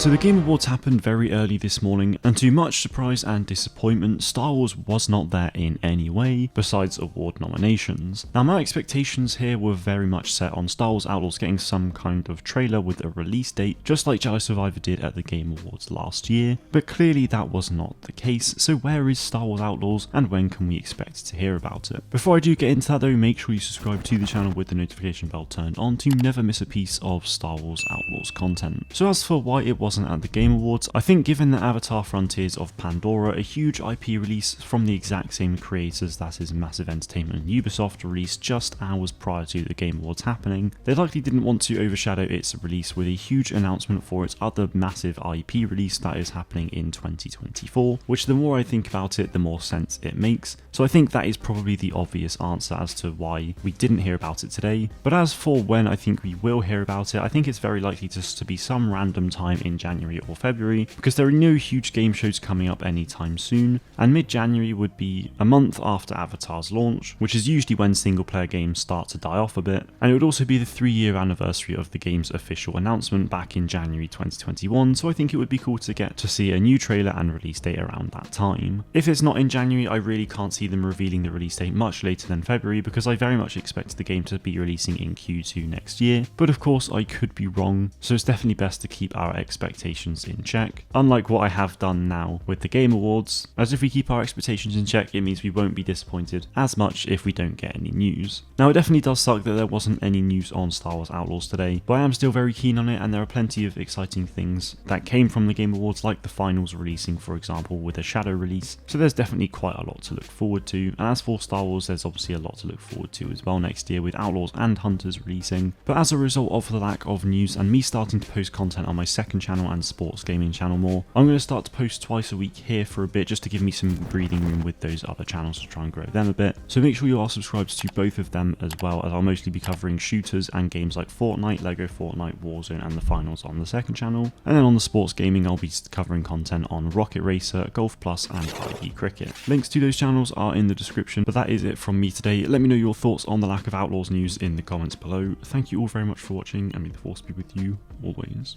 So the Game Awards happened very early this morning, and to much surprise and disappointment, Star Wars was not there in any way, besides award nominations. Now my expectations here were very much set on Star Wars Outlaws getting some kind of trailer with a release date, just like Jedi Survivor did at the Game Awards last year, but clearly that was not the case. So where is Star Wars Outlaws, and when can we expect to hear about it? Before I do get into that though, make sure you subscribe to the channel with the notification bell turned on to never miss a piece of Star Wars Outlaws content. So as for why it wasn't at the Game Awards, I think given that Avatar Frontiers of Pandora, a huge IP release from the exact same creators that is Massive Entertainment and Ubisoft, released just hours prior to the Game Awards happening, they likely didn't want to overshadow its release with a huge announcement for its other massive IP release that is happening in 2024, which the more I think about it, the more sense it makes. So I think that is probably the obvious answer as to why we didn't hear about it today. But as for when I think we will hear about it, I think it's very likely just to be some random time in January or February, because there are no huge game shows coming up anytime soon, and mid-January would be a month after Avatar's launch, which is usually when single-player games start to die off a bit, and it would also be the 3-year anniversary of the game's official announcement back in January 2021, so I think it would be cool to get to see a new trailer and release date around that time. If it's not in January, I really can't see them revealing the release date much later than February, because I very much expect the game to be releasing in Q2 next year, but of course I could be wrong, so it's definitely best to keep our expectations in check, unlike what I have done now with the Game Awards, as if we keep our expectations in check, it means we won't be disappointed as much if we don't get any news. Now it definitely does suck that there wasn't any news on Star Wars Outlaws today, but I am still very keen on it, and there are plenty of exciting things that came from the Game Awards, like the finals releasing, for example, with a shadow release, so there's definitely quite a lot to look forward to. And as for Star Wars, there's obviously a lot to look forward to as well next year, with Outlaws and Hunters releasing, but as a result of the lack of news and me starting to post content on my second channel and sports gaming channel more, I'm going to start to post twice a week here for a bit, just to give me some breathing room with those other channels to try and grow them a bit. So make sure you are subscribed to both of them as well, as I'll mostly be covering shooters and games like Fortnite, Lego Fortnite, Warzone and the finals on the second channel, and then on the sports gaming I'll be covering content on Rocket Racer, Golf Plus and IB Cricket. Links to those channels are in the description, but that is it from me today. Let me know your thoughts on the lack of Outlaws news in the comments below. Thank you all very much for watching, and may the force be with you always.